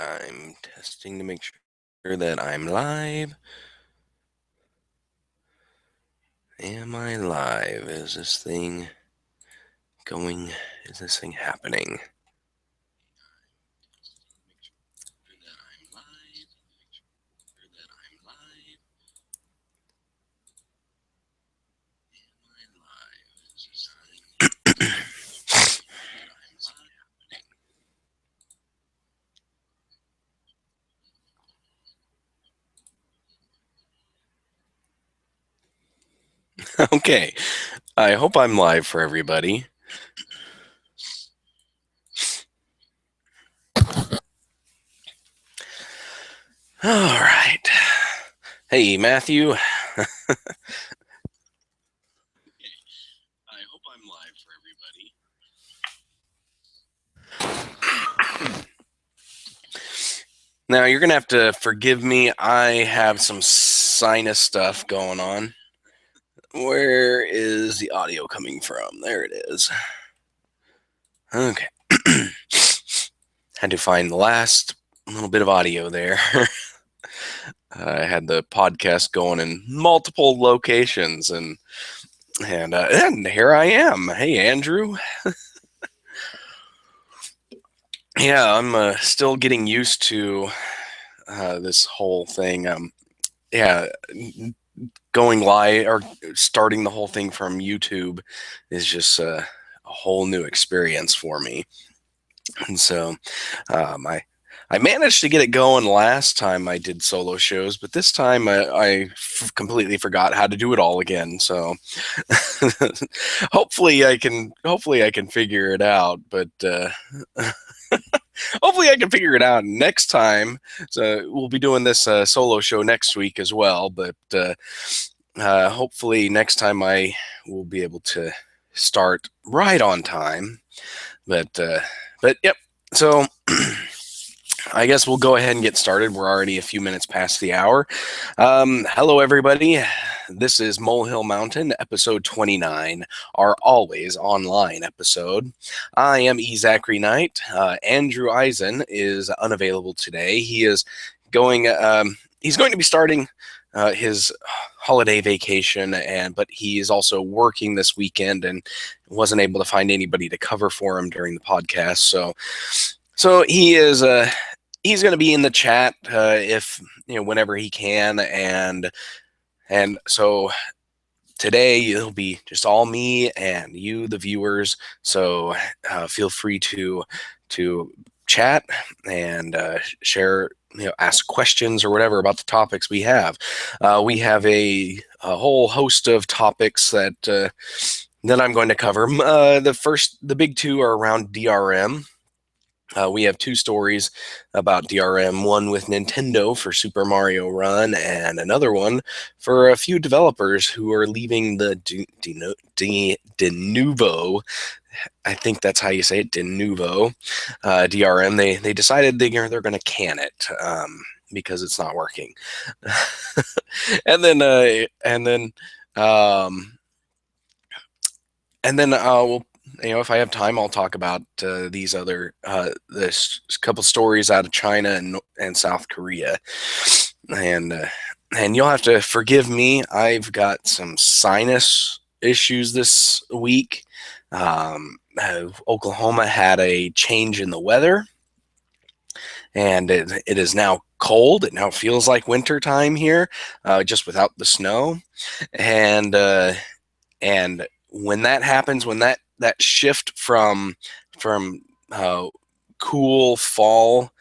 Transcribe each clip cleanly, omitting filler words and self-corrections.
I'm testing to make sure that I'm live. Am I live? Is this thing going? Is this thing happening? Okay, I hope I'm live for everybody. All right. Hey, Matthew. I hope I'm live for everybody. Now, you're going to have to forgive me. I have some sinus stuff going on. Where is the audio coming from? There it is. Okay. Had to find the last little bit of audio there. I had the podcast going in multiple locations, and here I am. Hey, Andrew. Yeah, I'm still getting used to this whole thing. Yeah, going live or starting the whole thing from YouTube is just a whole new experience for me. And so I managed to get it going last time I did solo shows, but this time I completely forgot how to do it all again. So hopefully I can figure it out. But hopefully I can figure it out next time. So we'll be doing this solo show next week as well. But hopefully next time I will be able to start right on time. But yep. So I guess we'll go ahead and get started. We're already a few minutes past the hour. Hello, everybody. This is Molehill Mountain, episode 29, our always online episode. I am E. Zachary Knight. Andrew Eisen is unavailable today. He is going. He's going to be starting his holiday vacation, but he is also working this weekend and wasn't able to find anybody to cover for him during the podcast. So he is. He's going to be in the chat if whenever he can, and so today it'll be just all me and you, the viewers. So feel free to chat and share, ask questions or whatever about the topics we have. We have a whole host of topics that I'm going to cover. The big two are around DRM. We have two stories about DRM, one with Nintendo for Super Mario Run, and another one for a few developers who are leaving the Denuvo, I think that's how you say it, Denuvo, DRM. They decided they're going to can it because it's not working. and then we'll, if I have time, I'll talk about these other this couple stories out of China and South Korea, and you'll have to forgive me. I've got some sinus issues this week. Oklahoma had a change in the weather, and it is now cold. It now feels like winter time here, just without the snow, and when that happens, when that shift from cool fall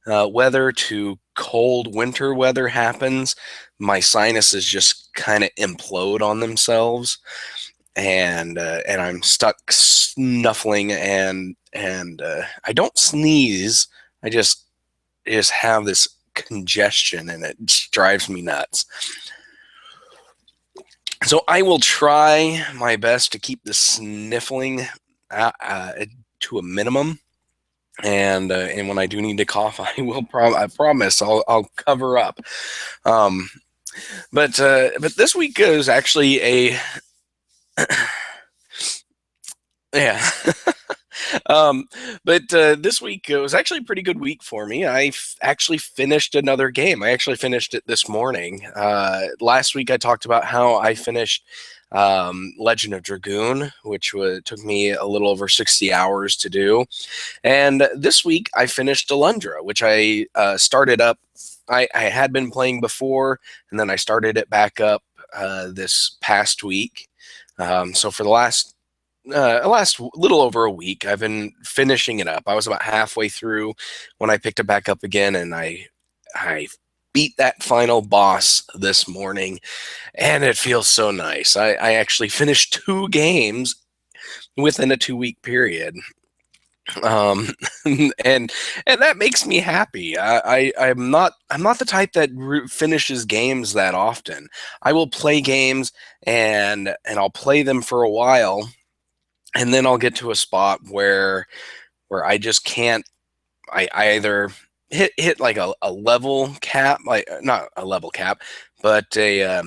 weather to cold winter weather happens, my sinuses just kind of implode on themselves, and I'm stuck snuffling, and I don't sneeze. I just have this congestion, and it just drives me nuts. So I will try my best to keep the sniffling to a minimum, and when I do need to cough, I will. I promise I'll cover up. But this week is actually a yeah. um, but this week it was actually a pretty good week for me. Actually finished another game. I actually finished it this morning. Last week I talked about how I finished Legend of Dragoon, which took me a little over 60 hours to do. And this week I finished Alundra, which I started up. I had been playing before, and then I started it back up this past week. So for the last little over a week, I've been finishing it up. I was about halfway through when I picked it back up again, and I beat that final boss this morning, and it feels so nice. I actually finished 2 games within a 2-week period. um and and that makes me happy. I'm not the type that finishes games that often. I will play games, and I'll play them for a while, and then I'll get to a spot where I just can't. I either hit like a level cap, like not a level cap, but a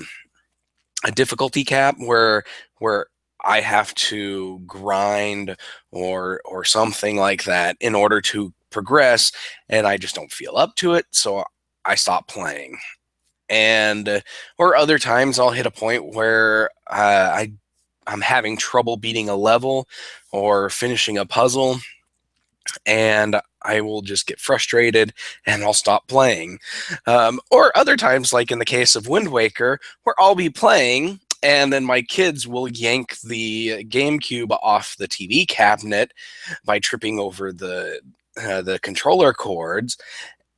difficulty cap where I have to grind or something like that in order to progress, and I just don't feel up to it, so I stop playing. And or other times I'll hit a point where I'm having trouble beating a level or finishing a puzzle, and I will just get frustrated and I'll stop playing. Or other times, like in the case of Wind Waker, where I'll be playing and then my kids will yank the GameCube off the TV cabinet by tripping over the controller cords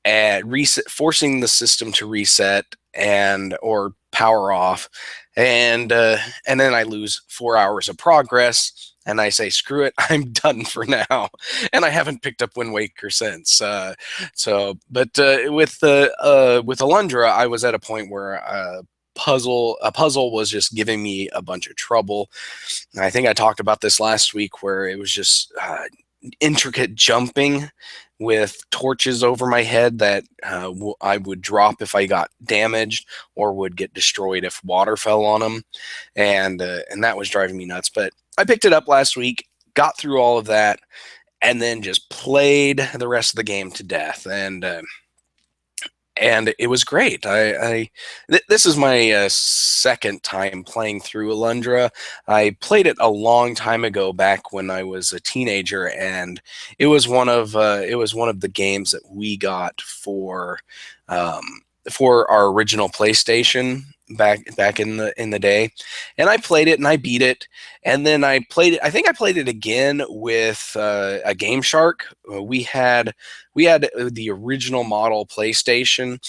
and forcing the system to reset and or power off, and then I lose 4 hours of progress, and I say, screw it, I'm done for now. And I haven't picked up Wind Waker since. With Alundra, I was at a point where a puzzle was just giving me a bunch of trouble. And I think I talked about this last week, where it was just intricate jumping with torches over my head that I would drop if I got damaged, or would get destroyed if water fell on them, and that was driving me nuts. But I picked it up last week, got through all of that, and then just played the rest of the game to death, and it was great. This is my second time playing through Alundra. I played it a long time ago, back when I was a teenager, and it was one of the games that we got for our original PlayStation back in the day. And I played it and I beat it, and then I played it. I think I played it again with a Game Shark. We had the original model PlayStation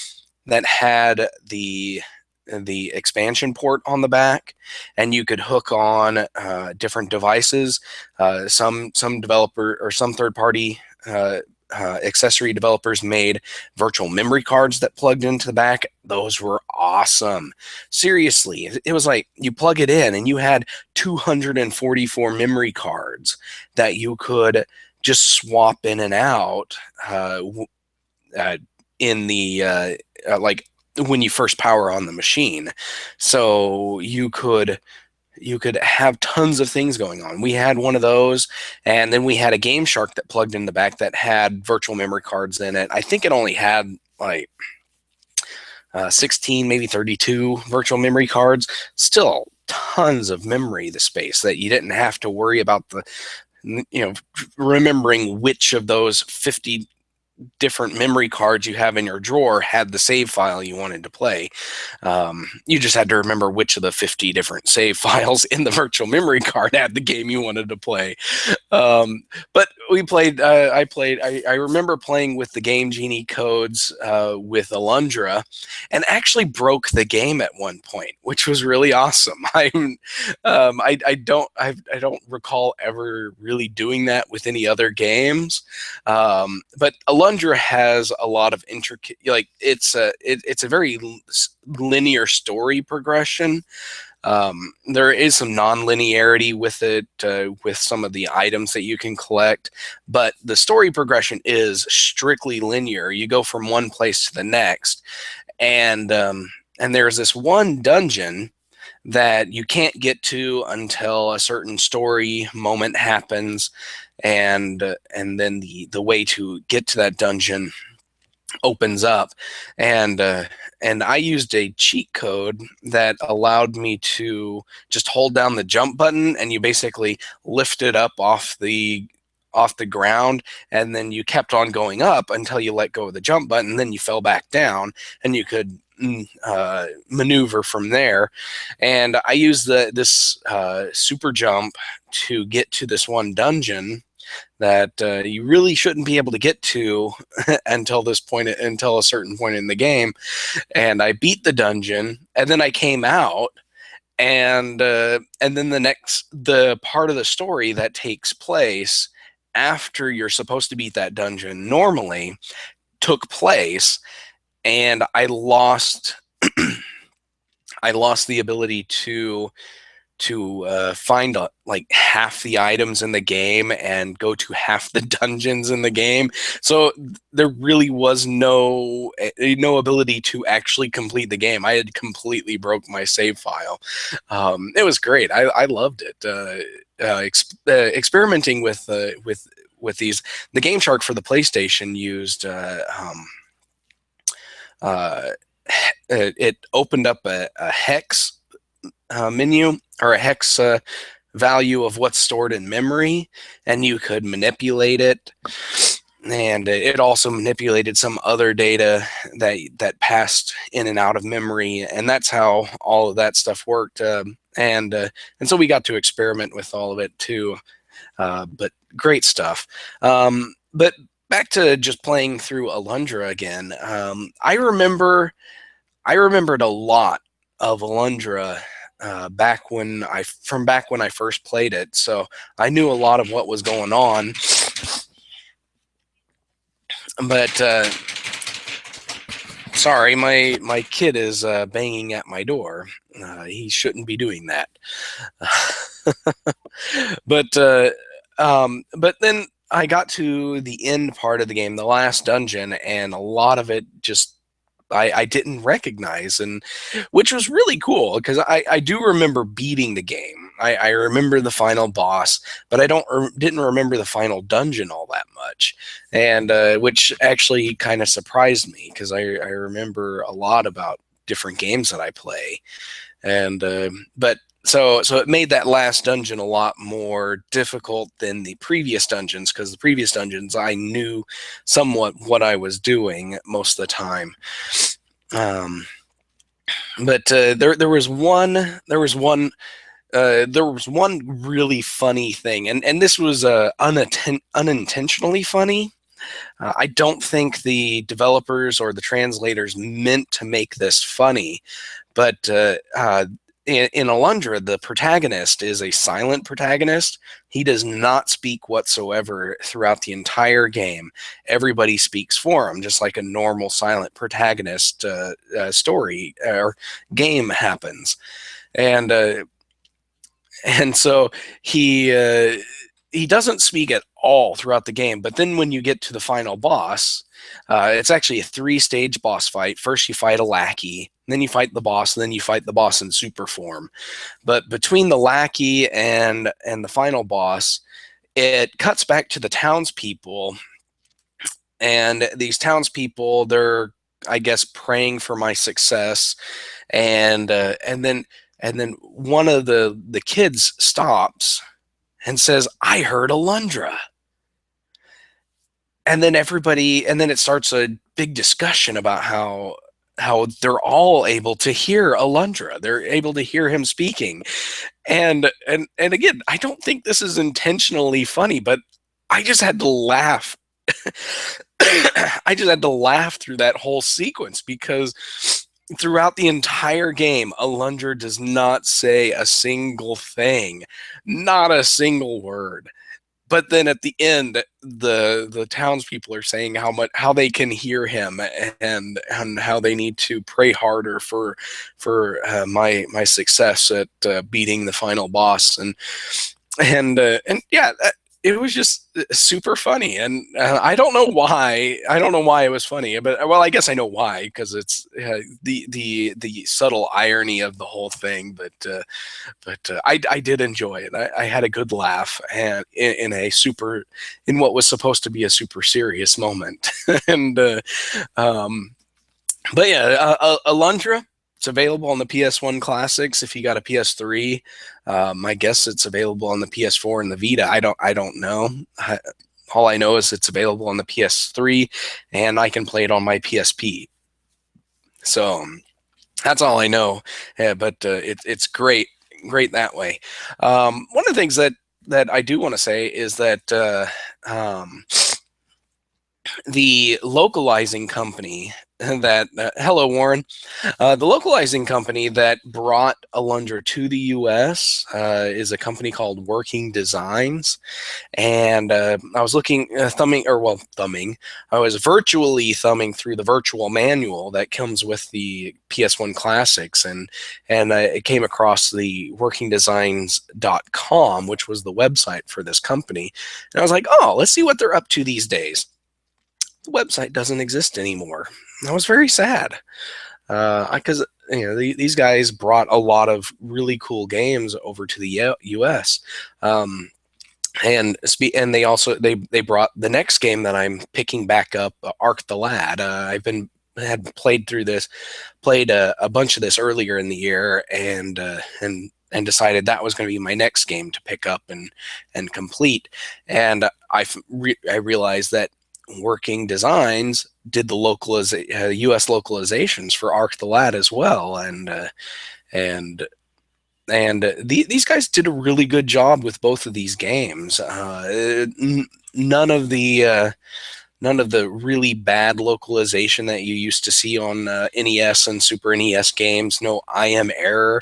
that had the expansion port on the back, and you could hook on different devices. Some developer or some third party accessory developers made virtual memory cards that plugged into the back. Those were awesome. Seriously, it was like you plug it in and you had 244 memory cards that you could just swap in and out uh, in the like when you first power on the machine. So you could have tons of things going on. We had one of those, and then we had a Game Shark that plugged in the back that had virtual memory cards in it. I think it only had like 16, maybe 32 virtual memory cards. Still tons of memory, the space that you didn't have to worry about remembering which of those 50 different memory cards you have in your drawer had the save file you wanted to play. You just had to remember which of the 50 different save files in the virtual memory card had the game you wanted to play. But we played. I remember playing with the Game Genie codes with Alundra, and actually broke the game at one point, which was really awesome. I don't recall ever really doing that with any other games. But Alundra has a lot of intricate, like it's a very linear story progression. There is some non-linearity with it, with some of the items that you can collect, but the story progression is strictly linear. You go from one place to the next, and there's this one dungeon that you can't get to until a certain story moment happens. and then the way to get to that dungeon opens up, and and I used a cheat code that allowed me to just hold down the jump button, and you basically lift it up off the ground, and then you kept on going up until you let go of the jump button, and then you fell back down, and you could maneuver from there. And I used this super jump to get to this one dungeon that you really shouldn't be able to get to until a certain point in the game. And I beat the dungeon, and then I came out, and then the part of the story that takes place after you're supposed to beat that dungeon normally took place, and I lost the ability to find like half the items in the game and go to half the dungeons in the game. So there really was no ability to actually complete the game. I had completely broke my save file. It was great. I loved it. Experimenting with these. The Game Shark for the PlayStation used it opened up a hex menu, or a hex value of what's stored in memory, and you could manipulate it. And it also manipulated some other data that passed in and out of memory, and that's how all of that stuff worked. And so we got to experiment with all of it too. But great stuff. But back to just playing through Alundra again. I remembered a lot of Alundra back when I first played it, so I knew a lot of what was going on. But sorry, my kid is banging at my door. He shouldn't be doing that. But then I got to the end part of the game, the last dungeon, and a lot of it just I didn't recognize, and which was really cool because I do remember beating the game. I remember the final boss, but I didn't remember the final dungeon all that much, and which actually kind of surprised me because I remember a lot about different games that I play, and but so it made that last dungeon a lot more difficult than the previous dungeons, because the previous dungeons I knew somewhat what I was doing most of the time. But there was one really funny thing, and this was unintentionally funny. I don't think the developers or the translators meant to make this funny, but in Alundra, the protagonist is a silent protagonist. He does not speak whatsoever throughout the entire game. Everybody speaks for him, just like a normal silent protagonist story or game happens. And so he doesn't speak at all throughout the game. But then when you get to the final boss, it's actually a 3-stage boss fight. First, you fight a lackey, then you fight the boss, and then you fight the boss in super form. But between the lackey and the final boss, it cuts back to the townspeople, and these townspeople, they're, I guess, praying for my success, and then one of the kids stops and says, "I heard Alundra." And then it starts a big discussion about how they're all able to hear Alundra. They're able to hear him speaking. And again, I don't think this is intentionally funny, but I just had to laugh. I just had to laugh through that whole sequence, because throughout the entire game, Alundra does not say a single thing, not a single word. But then at the end, the townspeople are saying how they can hear him, and how they need to pray harder for my success at beating the final boss, and yeah, it was just super funny, and I don't know why. I don't know why it was funny, but well, I guess I know why, because it's the subtle irony of the whole thing. But I did enjoy it. I had a good laugh, and in what was supposed to be a super serious moment, and um, but yeah, Alundra. It's available on the PS1 classics. If you got a PS3, I guess it's available on the PS4 and the Vita. I don't know. All I know is it's available on the PS3, and I can play it on my PSP. So that's all I know. Yeah, but it's great that way. One of the things that I do want to say is that the localizing company that hello Warren, the localizing company that brought Alundra to the U.S. Is a company called Working Designs, and I was thumbing. I was virtually thumbing through the virtual manual that comes with the PS1 classics, and I came across the workingdesigns.com, which was the website for this company, and I was like, oh, let's see what they're up to these days. The website doesn't exist anymore. I was very sad because these guys brought a lot of really cool games over to the U.S. Um, and they brought the next game that I'm picking back up, Ark the Lad. Had played a bunch of this earlier in the year, and decided that was going to be my next game to pick up and complete. And I realized that Working Designs did the U.S. localizations for Ark the Lad as well, and these guys did a really good job with both of these games. None of the really bad localization that you used to see on NES and Super NES games. No I am error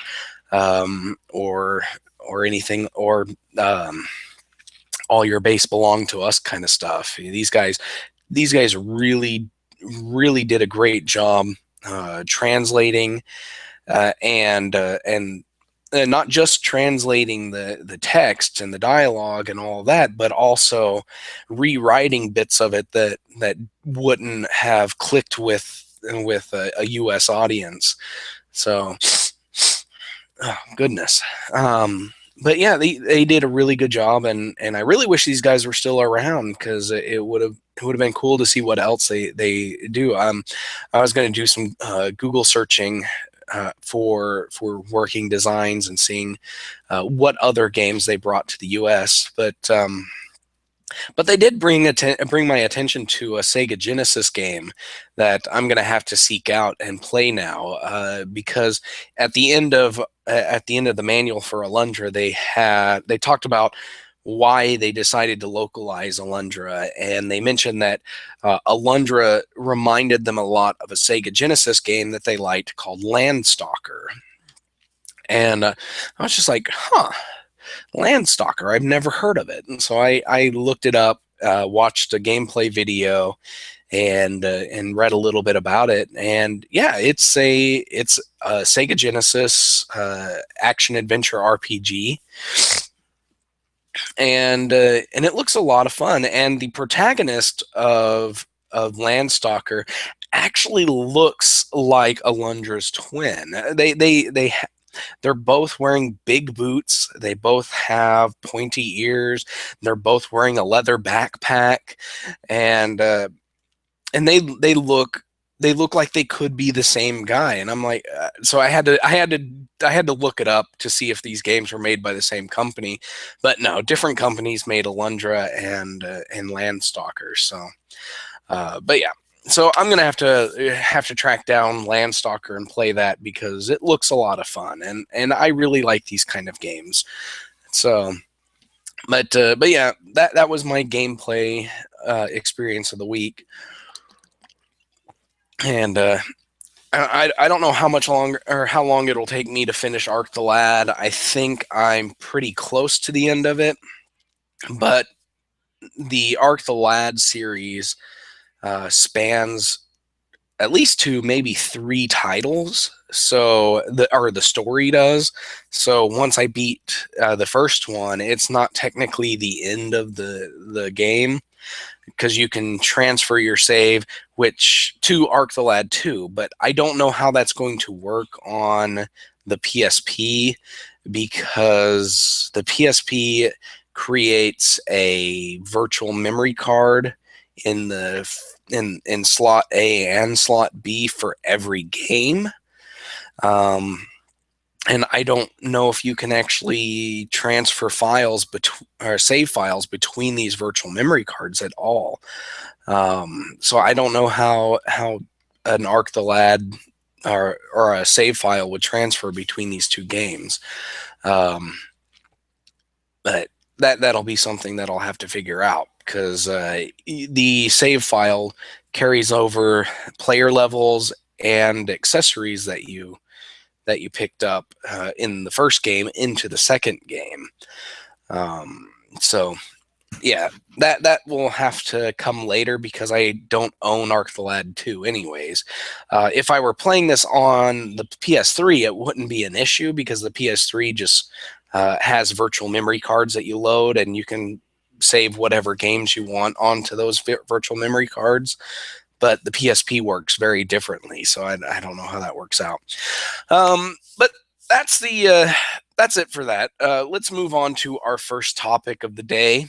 or anything, or all your base belong to us kind of stuff. These guys really did a great job translating and not just translating the text and the dialogue and all that, but also rewriting bits of it that wouldn't have clicked with a U.S. audience. So, oh, goodness. But yeah, they did a really good job, and I really wish these guys were still around, because it would have been cool to see what else they do. I was going to do some Google searching for Working Designs and seeing what other games they brought to the U.S. But they did bring my attention to a Sega Genesis game that I'm going to have to seek out and play now, because at the end of the manual for Alundra, they talked about why they decided to localize Alundra, and they mentioned that Alundra reminded them a lot of a Sega Genesis game that they liked called Landstalker. And I was just like, huh, Landstalker, I've never heard of it. And so I looked it up, watched a gameplay video, and read a little bit about it. And yeah, it's a Sega Genesis action adventure RPG, and it looks a lot of fun. And the protagonist of Landstalker actually looks like Alundra's twin. They're both wearing big boots. They both have pointy ears. They're both wearing a leather backpack, and they look like they could be the same guy. And I'm like, so I had to look it up to see if these games were made by the same company, but no, different companies made Alundra and Landstalker. So, but yeah. So I'm gonna have to track down Landstalker and play that, because it looks a lot of fun, and I really like these kind of games. So, but yeah, that was my gameplay experience of the week, and I don't know how much longer or how long it'll take me to finish Ark the Lad. I think I'm pretty close to the end of it, but the Ark the Lad series spans at least two, maybe three titles. So the story does. So once I beat the first one, it's not technically the end of the game, because you can transfer your save which to Arc the Lad 2, but I don't know how that's going to work on the PSP, because the PSP creates a virtual memory card in the in slot A and slot B for every game. And I don't know if you can actually transfer files or save files between these virtual memory cards at all. So I don't know how an Arc the Lad or a save file would transfer between these two games. But that'll be something that I'll have to figure out, because the save file carries over player levels and accessories that you picked up in the first game into the second game. So yeah, that will have to come later, because I don't own Arc the Lad 2 anyways. If I were playing this on the PS3, it wouldn't be an issue, because the PS3 just has virtual memory cards that you load, and you can save whatever games you want onto those virtual memory cards. But the PSP works very differently, so I don't know how that works out. But that's it for that. Let's move on to our first topic of the day,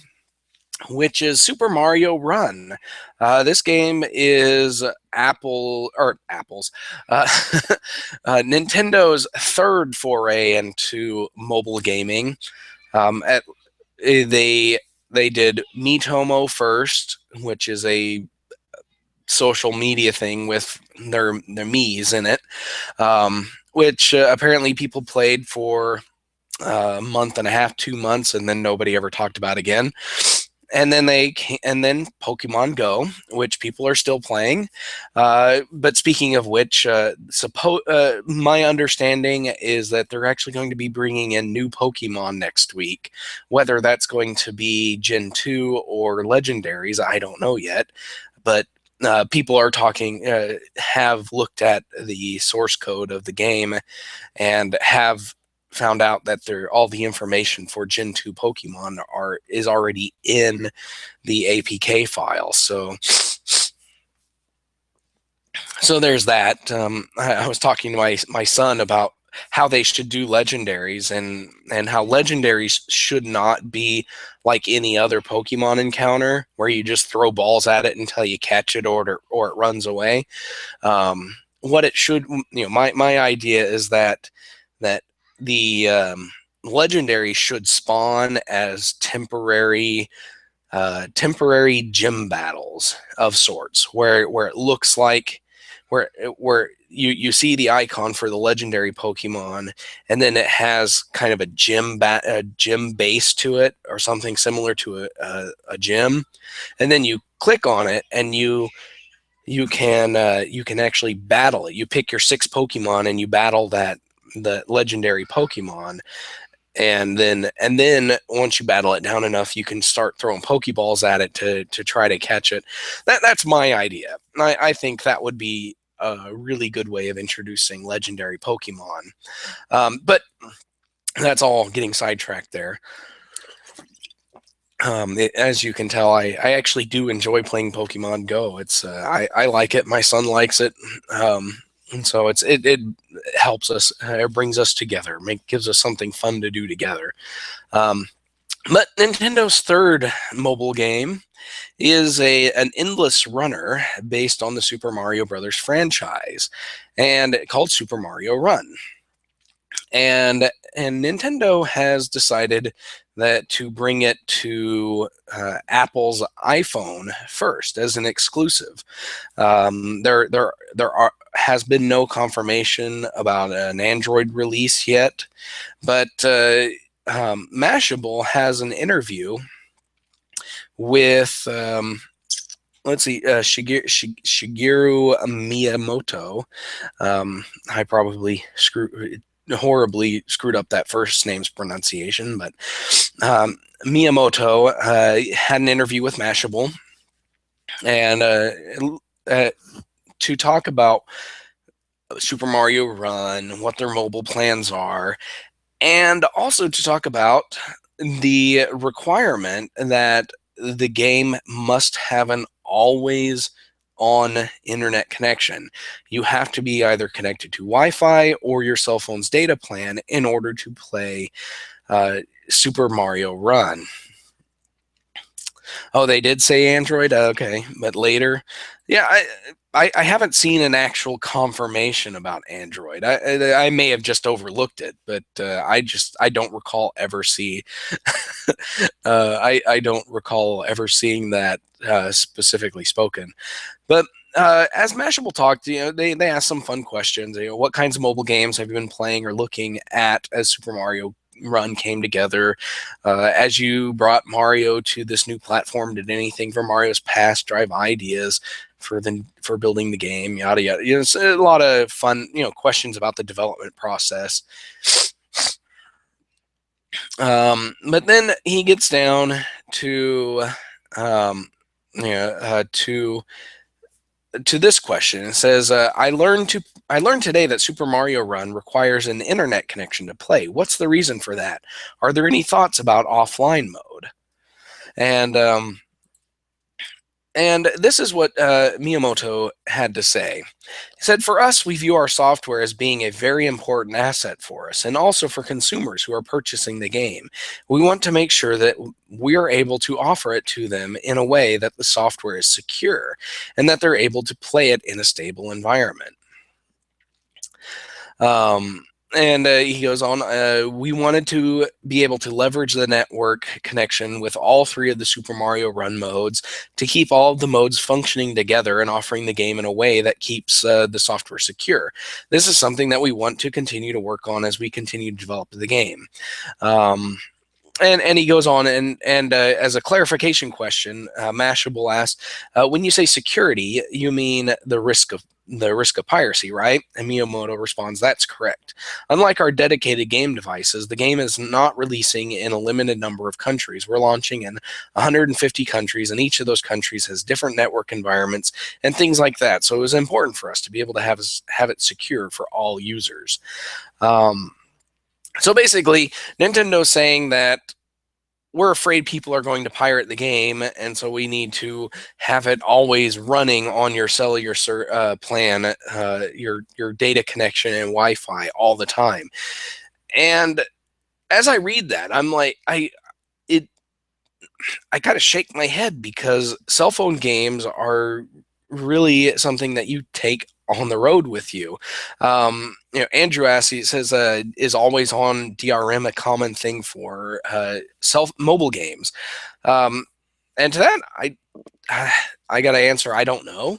which is Super Mario Run. This game is Apple's Nintendo's third foray into mobile gaming. They did Miitomo first, which is a social media thing with their Miis in it, which apparently people played for a month and a half, 2 months, and then nobody ever talked about again. And then Pokemon Go, which people are still playing. But speaking of which, my understanding is that they're actually going to be bringing in new Pokemon next week. Whether that's going to be Gen 2 or Legendaries, I don't know yet. But people are have looked at the source code of the game and have found out that all the information for Gen 2 Pokemon is already in the APK file. So there's that. I was talking to my son about how they should do legendaries, and how legendaries should not be like any other Pokemon encounter where you just throw balls at it until you catch it or it runs away. What it should, my idea is that the legendary should spawn as temporary gym battles of sorts, where it looks like where you see the icon for the legendary Pokemon, and then it has kind of a gym base to it, or something similar to a gym, and then you click on it and you can actually battle it. You pick your 6 Pokemon and you battle the legendary Pokemon, and then once you battle it down enough, you can start throwing Pokeballs at it to try to catch it. That's my idea. I think that would be a really good way of introducing legendary Pokemon. But that's all getting sidetracked there. As you can tell, I actually do enjoy playing Pokemon Go. It's I like it. My son likes it. And so it helps us. It brings us together. Gives us something fun to do together. But Nintendo's third mobile game is an endless runner based on the Super Mario Brothers franchise, and called Super Mario Run. And Nintendo has decided that to bring it to Apple's iPhone first as an exclusive. There has been no confirmation about an Android release yet, but Mashable has an interview with Shigeru Miyamoto. I probably horribly screwed up that first name's pronunciation, but Miyamoto had an interview with Mashable, and to talk about Super Mario Run, what their mobile plans are, and also to talk about the requirement that the game must have an always on internet connection. You have to be either connected to Wi-Fi or your cell phone's data plan in order to play Super Mario Run. Oh, they did say Android. Okay, but later, yeah, I haven't seen an actual confirmation about Android. I may have just overlooked it, but I don't recall ever see. I don't recall ever seeing that specifically spoken. But as Mashable talked, they asked some fun questions. What kinds of mobile games have you been playing or looking at as Super Mario Run came together? As you brought Mario to this new platform, did anything from Mario's past drive ideas for building the game? Yada yada. It's a lot of fun, questions about the development process. But then he gets down to um, to this question. It says, I learned today that Super Mario Run requires an internet connection to play. What's the reason for that? Are there any thoughts about offline mode? And and this is what Miyamoto had to say. He said, for us, we view our software as being a very important asset for us, and also for consumers who are purchasing the game. We want to make sure that we are able to offer it to them in a way that the software is secure and that they're able to play it in a stable environment. Um, and he goes on, we wanted to be able to leverage the network connection with all three of the Super Mario Run modes to keep all of the modes functioning together and offering the game in a way that keeps the software secure. This is something that we want to continue to work on as we continue to develop the game. Um, and he goes on and as a clarification question, Mashable asked, when you say security, you mean the risk of piracy, right? And Miyamoto responds, that's correct. Unlike our dedicated game devices, the game is not releasing in a limited number of countries. We're launching in 150 countries, and each of those countries has different network environments and things like that. So it was important for us to be able to have it secure for all users. So basically, Nintendo's saying that we're afraid people are going to pirate the game, and so we need to have it always running on your cellular plan, your data connection and Wi-Fi all the time. And as I read that, I'm like, I kind of shake my head because cell phone games are really something that you take on the road with you. Andrew Assey says, is always on DRM a common thing for self mobile games? And to that, I got to answer, I don't know,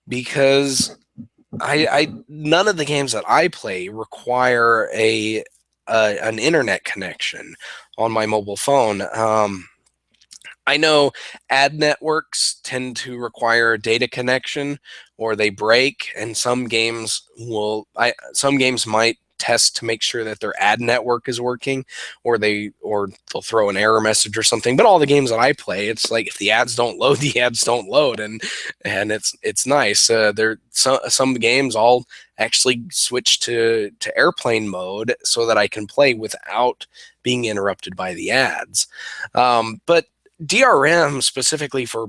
because I none of the games that I play require an internet connection on my mobile phone. I know ad networks tend to require a data connection or they break, and some games might test to make sure that their ad network is working, or they'll throw an error message or something. But all the games that I play, it's like if the ads don't load, the ads don't load, and it's nice. There some games I'll actually switch to airplane mode so that I can play without being interrupted by the ads. But DRM specifically for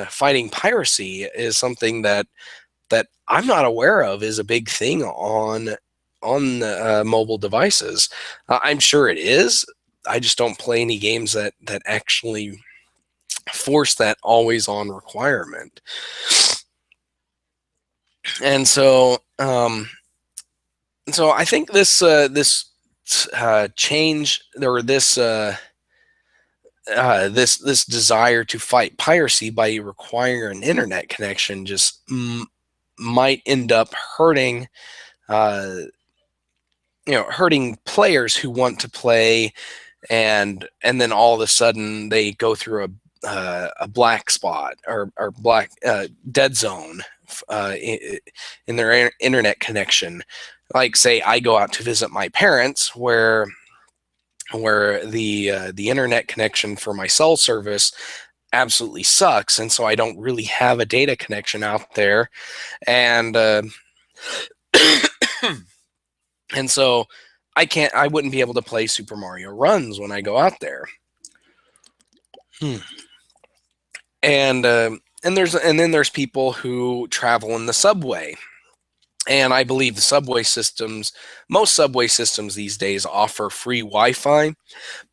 fighting piracy is something that I'm not aware of is a big thing on mobile devices. I'm sure it is. I just don't play any games that actually force that always on requirement. And so I think this change or this desire to fight piracy by requiring an internet connection just might end up hurting hurting players who want to play, and then all of a sudden they go through a black spot or black dead zone in their internet connection. Like, say I go out to visit my parents where the internet connection for my cell service absolutely sucks, and so I don't really have a data connection out there, and And so I wouldn't be able to play Super Mario Runs when I go out there. Hmm. And then there's people who travel in the subway. And I believe most subway systems these days offer free Wi-Fi,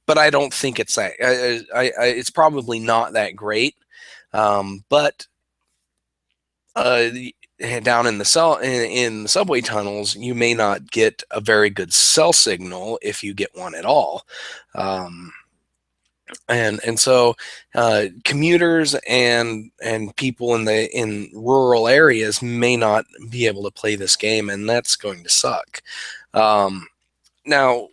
but I don't think it's that. It's probably not that great. But uh, down in in the subway tunnels, you may not get a very good cell signal if you get one at all. Um, and so commuters and people in rural areas may not be able to play this game, and that's going to suck. Um, Now,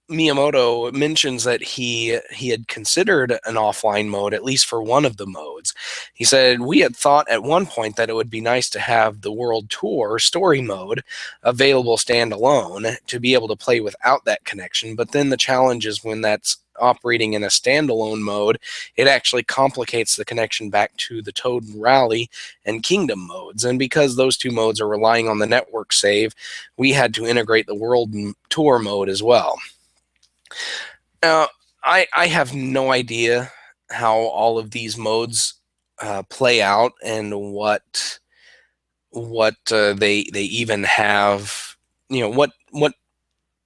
Miyamoto mentions that he had considered an offline mode, at least for one of the modes. He said, "We had thought at one point that it would be nice to have the World Tour story mode available standalone to be able to play without that connection, but then the challenge is when that's operating in a standalone mode, it actually complicates the connection back to the Toad Rally and Kingdom modes. And because those two modes are relying on the network save, we had to integrate the World Tour mode as well." Now, I have no idea how all of these modes play out and what they even have, what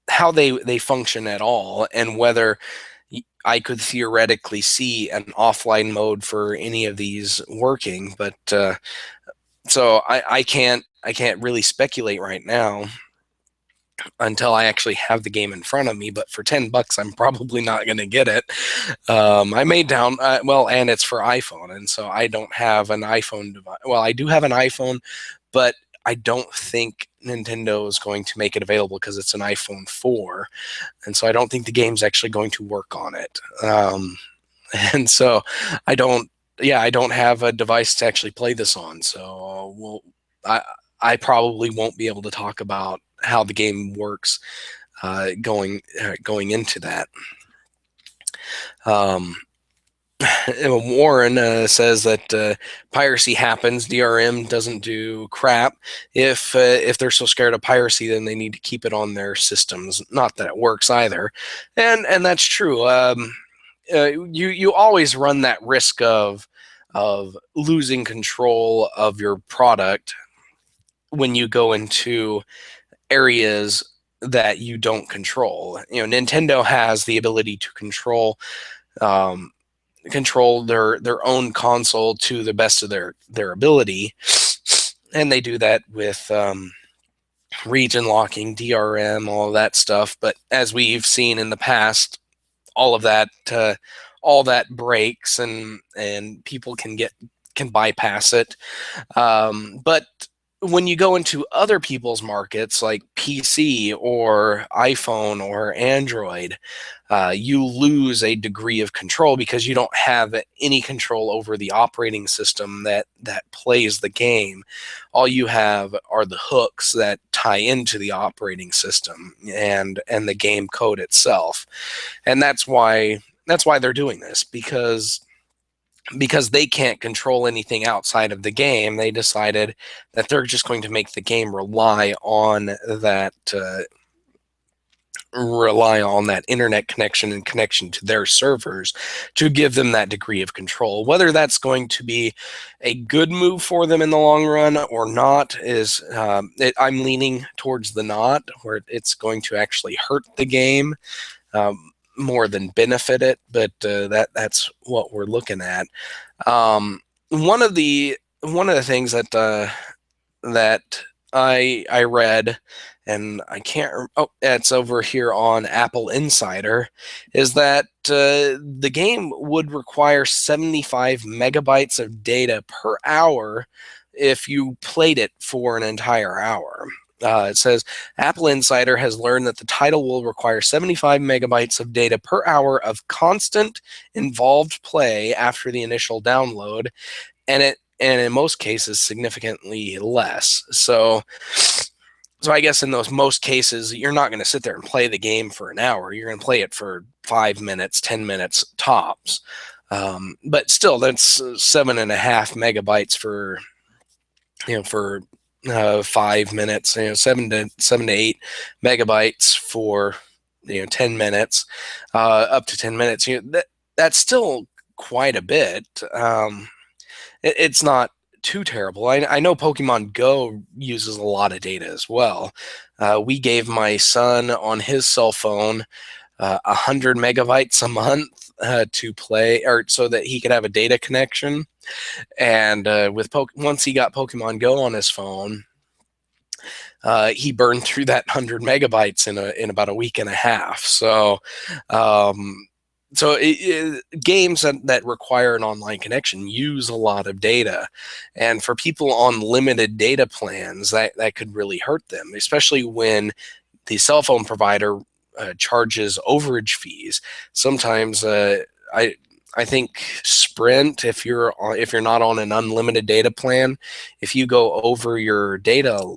how they function at all, and whether I could theoretically see an offline mode for any of these working. But so I can't really speculate right now until I actually have the game in front of me. But for $10, I'm probably not going to get it. I made down well, and it's for iPhone, and so I don't have an iPhone device. Well, I do have an iPhone, but I don't think Nintendo is going to make it available because it's an iPhone 4, and so I don't think the game's actually going to work on it. And so I don't, yeah, I don't have a device to actually play this on. So I, I probably won't be able to talk about how the game works going into that. Um, Warren says that piracy happens. DRM doesn't do crap. If they're so scared of piracy, then they need to keep it on their systems. Not that it works either, and that's true. You always run that risk of losing control of your product when you go into areas that you don't control. Nintendo has the ability to um, control their own console to the best of their ability, and they do that with region locking, DRM, all of that stuff. But as we've seen in the past, all of that all that breaks, and people can bypass it. But when you go into other people's markets like PC or iPhone or Android, you lose a degree of control because you don't have any control over the operating system that plays the game. All you have are the hooks that tie into the operating system and the game code itself. And that's why they're doing this, because they can't control anything outside of the game. They decided that they're just going to make the game rely on that internet connection and connection to their servers to give them that degree of control. Whether that's going to be a good move for them in the long run or not is I'm leaning towards the not, where it's going to actually hurt the game more than benefit it. But that's what we're looking at. One of the things that I read, and I can't. Oh, it's over here on Apple Insider, is that the game would require 75 megabytes of data per hour if you played it for an entire hour. It says Apple Insider has learned that the title will require 75 megabytes of data per hour of constant involved play after the initial download, and in most cases significantly less. So I guess in those most cases, you're not going to sit there and play the game for an hour. You're going to play it for 5 minutes, 10 minutes tops. But still, that's 7.5 megabytes for 5 minutes, 7 to 8 megabytes for 10 minutes, up to 10 minutes. That's still quite a bit. It's not too terrible. I know Pokemon Go uses a lot of data as well. We gave my son on his cell phone 100 megabytes a month to play, or so that he could have a data connection. And once he got Pokemon Go on his phone, he burned through that 100 megabytes in about a week and a half. So, games that require an online connection use a lot of data, and for people on limited data plans, that could really hurt them, especially when the cell phone provider charges overage fees. Sometimes I think Sprint, if you're not on an unlimited data plan, if you go over your data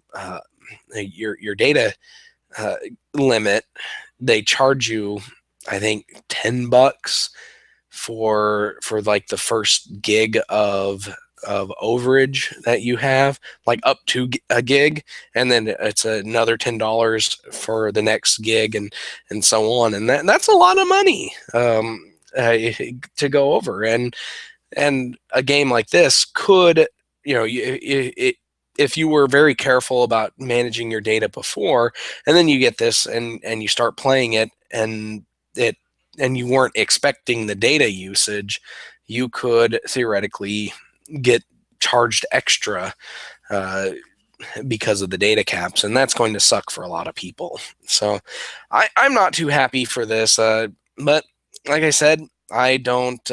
your data limit, they charge you, I think, $10 for like the first gig of overage that you have, like up to a gig, and then it's another $10 for the next gig, and so on. And that's a lot of money to go over. And a game like this could, if you were very careful about managing your data before, and then you get this and you start playing it, it and you weren't expecting the data usage, you could theoretically get charged extra because of the data caps, and that's going to suck for a lot of people. So I'm not too happy for this, but like I said, I don't.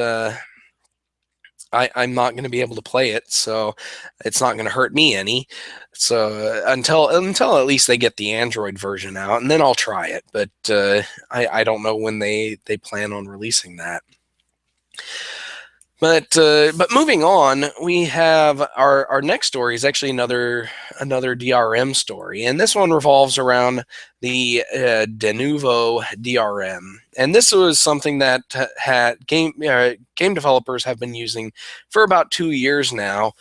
I'm not going to be able to play it, so it's not going to hurt me any. So until at least they get the Android version out, and then I'll try it. But I don't know when they plan on releasing that. But moving on, we have our next story is actually another DRM story, and this one revolves around the Denuvo DRM, and this was something that had game developers have been using for about 2 years now,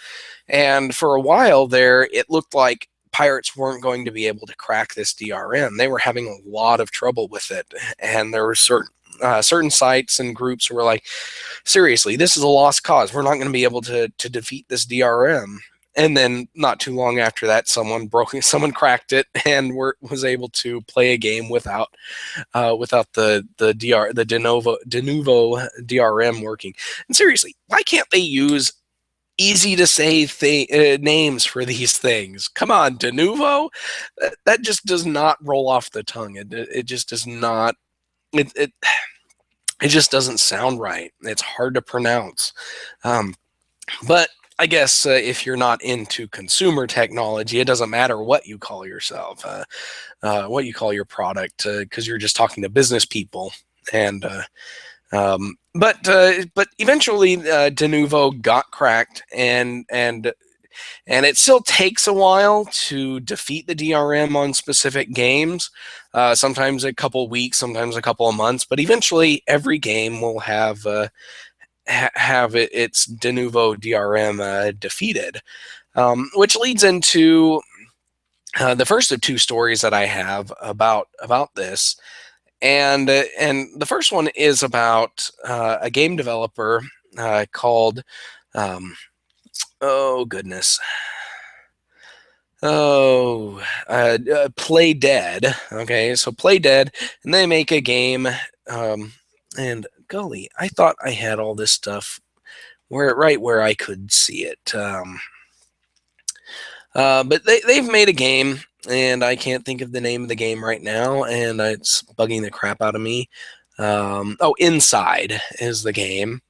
and for a while there, it looked like pirates weren't going to be able to crack this DRM. They were having a lot of trouble with it, and there were certain sites and groups who were like, seriously, this is a lost cause. We're not going to be able to defeat this DRM. And then not too long after that, someone cracked it and was able to play a game without the Denuvo DRM working. And seriously, why can't they use easy to say names for these things? Come on, Denuvo. That just does not roll off the tongue. It just does not. It just doesn't sound right. It's hard to pronounce. But I guess if you're not into consumer technology, it doesn't matter what you call yourself, what you call your product, because you're just talking to business people. And but eventually, Denuvo got cracked, and it still takes a while to defeat the DRM on specific games. Sometimes a couple weeks, sometimes a couple of months, but eventually every game will have its Denuvo DRM defeated, which leads into the first of two stories that I have about this. And the first one is about a game developer called oh goodness. Play Dead. Okay, so Play Dead, and they make a game. And golly, I thought I had all this stuff right where I could see it. But they've made a game, and I can't think of the name of the game right now, and it's bugging the crap out of me. Inside is the game.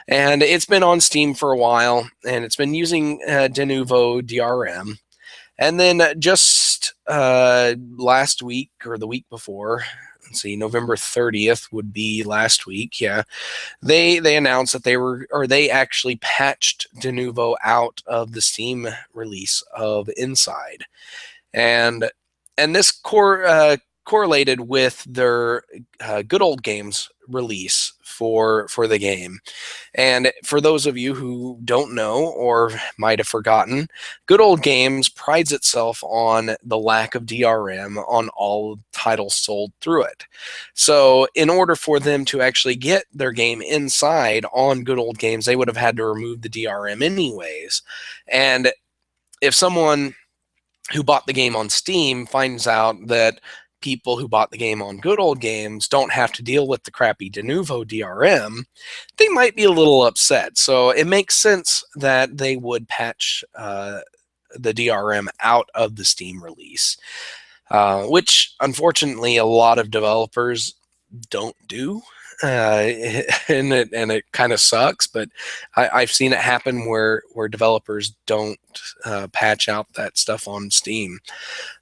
And it's been on Steam for a while, and it's been using Denuvo DRM. And then just last week or the week before, let's see, November 30th would be last week. Yeah, they announced that they actually patched Denuvo out of the Steam release of Inside, and this correlated with their Good Old Games release for the game. And for those of you who don't know or might have forgotten, Good Old Games prides itself on the lack of DRM on all titles sold through it. So in order for them to actually get their game inside on Good Old Games, they would have had to remove the DRM anyways. And if someone who bought the game on Steam finds out that people who bought the game on Good Old Games don't have to deal with the crappy Denuvo DRM, they might be a little upset. So it makes sense that they would patch the DRM out of the Steam release, which unfortunately a lot of developers don't do. And it kind of sucks, but I've seen it happen where developers don't patch out that stuff on Steam.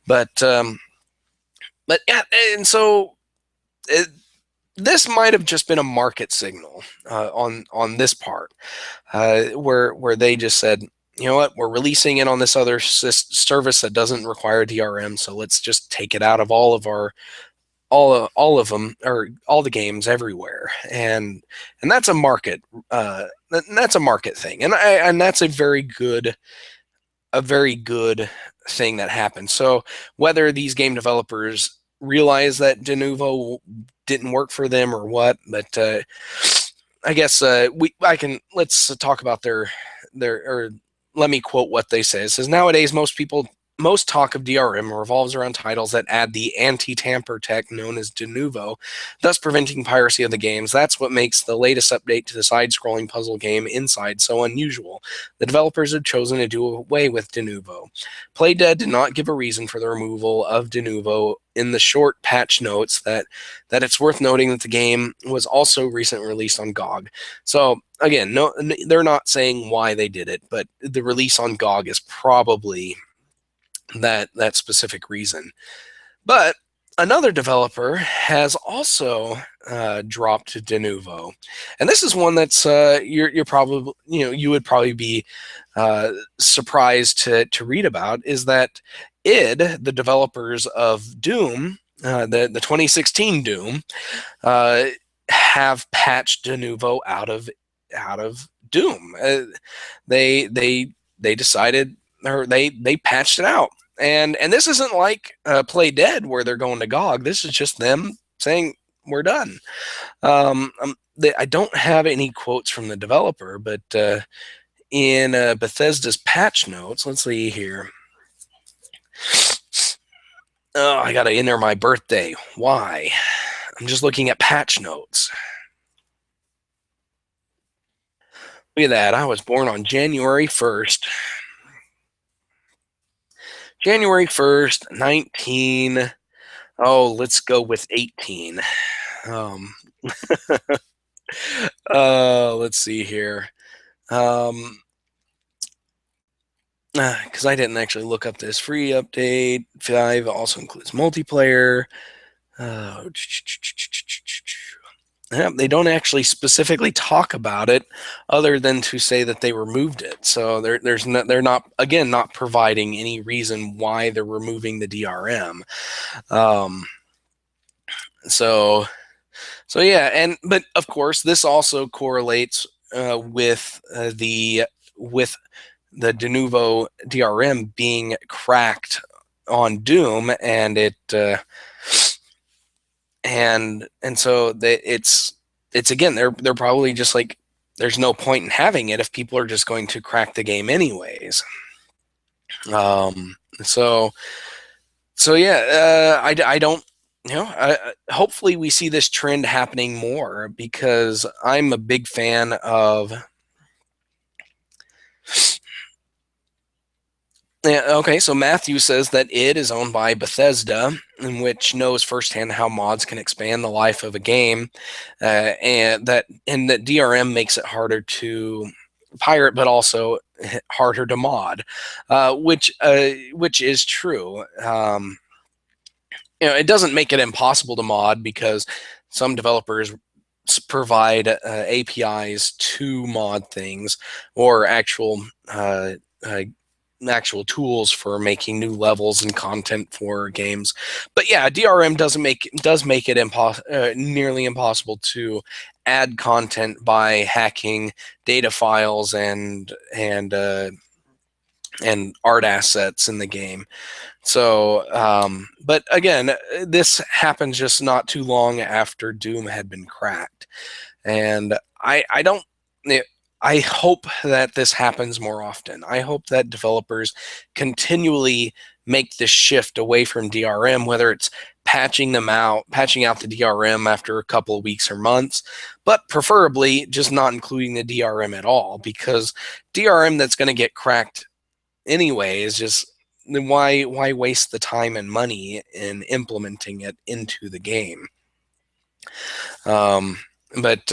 But yeah, and so this might have just been a market signal on this part, where they just said, you know what, we're releasing it on this other service that doesn't require DRM, so let's just take it out of all of them, or all the games everywhere. And that's a market thing, and that's a very good thing that happened. So whether these game developers realize that Denuvo didn't work for them or what, but I guess let's talk about their or let me quote what they say. It says, nowadays most talk of DRM revolves around titles that add the anti-tamper tech known as Denuvo, thus preventing piracy of the games. That's what makes the latest update to the side-scrolling puzzle game Inside so unusual. The developers have chosen to do away with Denuvo. Playdead did not give a reason for the removal of Denuvo in the short patch notes that it's worth noting that the game was also recently released on GOG. So again, no, they're not saying why they did it, but the release on GOG is probably that specific reason. But another developer has also dropped Denuvo, and this is one that's you're probably, you would probably be surprised to read about, is that id, the developers of Doom, the 2016 Doom, have patched Denuvo out of Doom. They decided, or they patched it out. And this isn't like Play Dead where they're going to GOG. This is just them saying we're done. I don't have any quotes from the developer, but in Bethesda's patch notes, let's see here. Oh, I gotta enter my birthday. Why? I'm just looking at patch notes. Look at that. I was born on January 1st. January 1st, 19. Oh, let's go with 18. Let's see here. Because I didn't actually look up this free update. 5 also includes multiplayer. They don't actually specifically talk about it, other than to say that they removed it. So they're not, again, not providing any reason why they're removing the DRM. So yeah, but of course this also correlates with the Denuvo DRM being cracked on Doom, and it and so it's again, they're probably just like, there's no point in having it if people are just going to crack the game anyways. So yeah, I don't, hopefully we see this trend happening more, because I'm a big fan of. Yeah, okay, so Matthew says that id is owned by Bethesda, in which knows firsthand how mods can expand the life of a game, and that DRM makes it harder to pirate, but also harder to mod, which is true. It doesn't make it impossible to mod, because some developers provide APIs to mod things, or actual actual tools for making new levels and content for games. But yeah, DRM does make it nearly impossible to add content by hacking data files and art assets in the game. So, but again, this happened just not too long after Doom had been cracked, and I don't. I hope that this happens more often. I hope that developers continually make this shift away from DRM, whether it's patching out the DRM after a couple of weeks or months, but preferably just not including the DRM at all, because DRM that's going to get cracked anyway is just, why waste the time and money in implementing it into the game? Um, but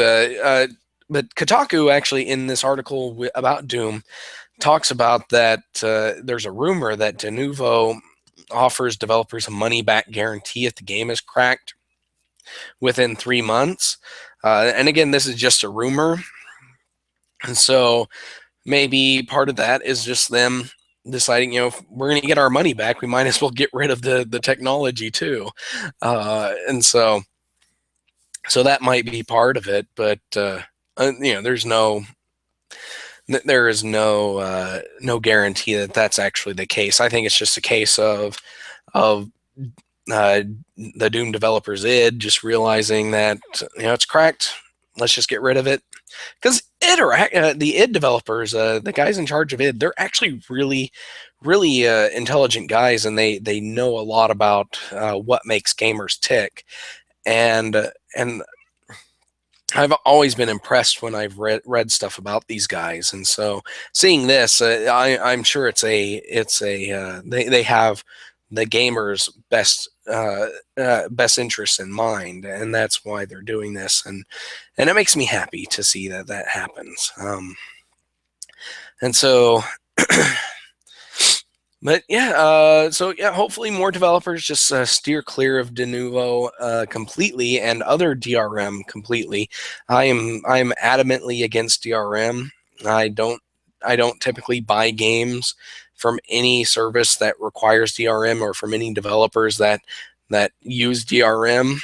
but Kotaku actually, in this article about Doom, talks about that there's a rumor that Denuvo offers developers a money back guarantee if the game is cracked within 3 months. And again, this is just a rumor, and so maybe part of that is just them deciding, if we're going to get our money back, we might as well get rid of the technology too. And so that might be part of it, but there's no guarantee that that's actually the case. I think it's just a case of uh, the Doom developers id just realizing that it's cracked. Let's just get rid of it, because the id developers, the guys in charge of id, they're actually really, really intelligent guys, and they know a lot about what makes gamers tick, and I've always been impressed when I've read stuff about these guys, and so seeing this, I'm sure they have the gamers' best interests in mind, and that's why they're doing this, and it makes me happy to see that happens. And so But yeah, hopefully more developers just steer clear of Denuvo completely and other DRM completely. I'm adamantly against DRM. I don't I don't typically buy games from any service that requires DRM or from any developers that use DRM.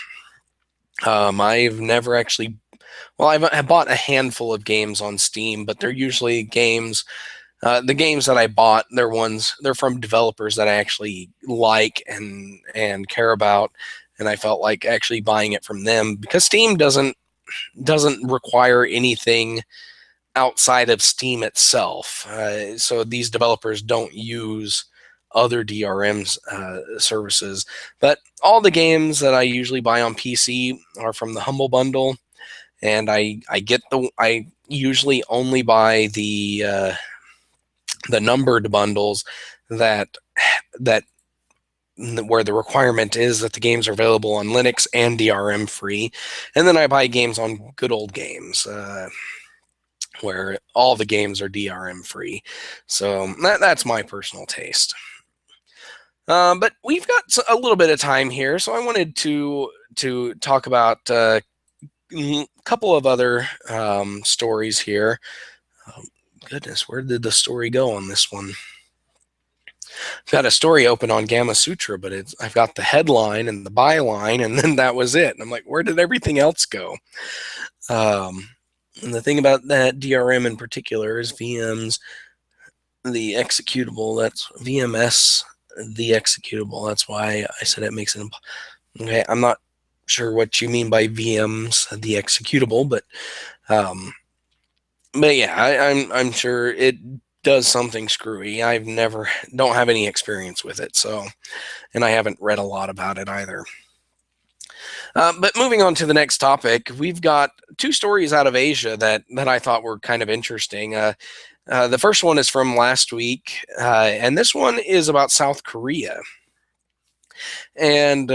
I've never actually, well, I've bought a handful of games on Steam, but they're usually games, the games that I bought, they're from developers that I actually like and care about, and I felt like actually buying it from them, because Steam doesn't require anything outside of Steam itself. So these developers don't use other DRM services. But all the games that I usually buy on PC are from the Humble Bundle, and I usually only buy the numbered bundles that that where the requirement is that the games are available on Linux and DRM free, and then I buy games on Good Old Games, where all the games are DRM free. So that's my personal taste. But we've got a little bit of time here, so I wanted to talk about a couple of other stories here. Oh, goodness, where did the story go on this one? I've got a story open on Gamma Sutra, but I've got the headline and the byline, and then that was it. And I'm like, where did everything else go? And the thing about that DRM in particular is VMs, the executable. That's VMS, the executable. That's why I said it makes it okay. I'm not sure what you mean by VMs, the executable, but yeah, I'm sure it does something screwy. Don't have any experience with it, so, and I haven't read a lot about it either. But moving on to the next topic, we've got two stories out of Asia that I thought were kind of interesting. The first one is from last week, and this one is about South Korea. And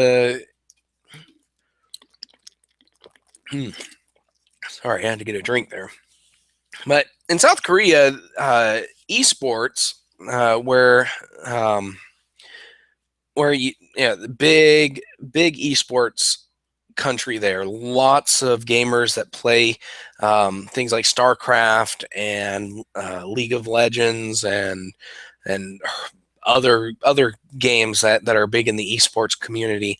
sorry, I had to get a drink there. But in South Korea, esports, the big esports country there. Lots of gamers that play things like StarCraft and League of Legends and and other games that are big in the esports community.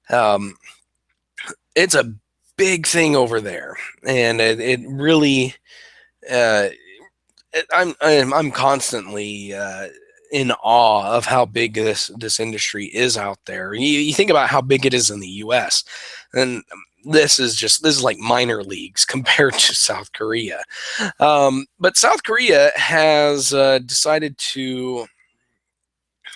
Um, it's a big thing over there, and it really uh, I'm constantly in awe of how big this industry is out there. You think about how big it is in the U.S., and this is like minor leagues compared to South Korea. But South Korea has decided to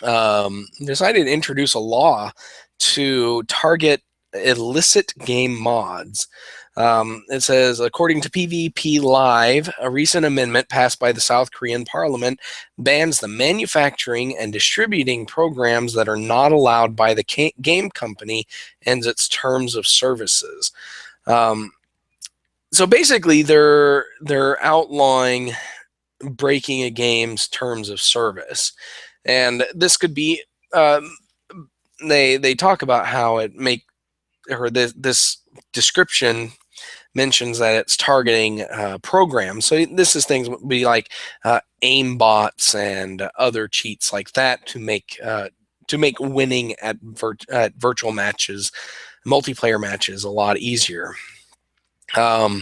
introduce a law to target illicit game mods. It says, according to PvP Live, a recent amendment passed by the South Korean parliament bans the manufacturing and distributing programs that are not allowed by the game company and its terms of services. So basically, they're outlawing breaking a game's terms of service, and this could be. They talk about how it make or this description mentions that it's targeting programs. So this is things would be like aim bots and other cheats like that to make winning at virtual matches, multiplayer matches, a lot easier. But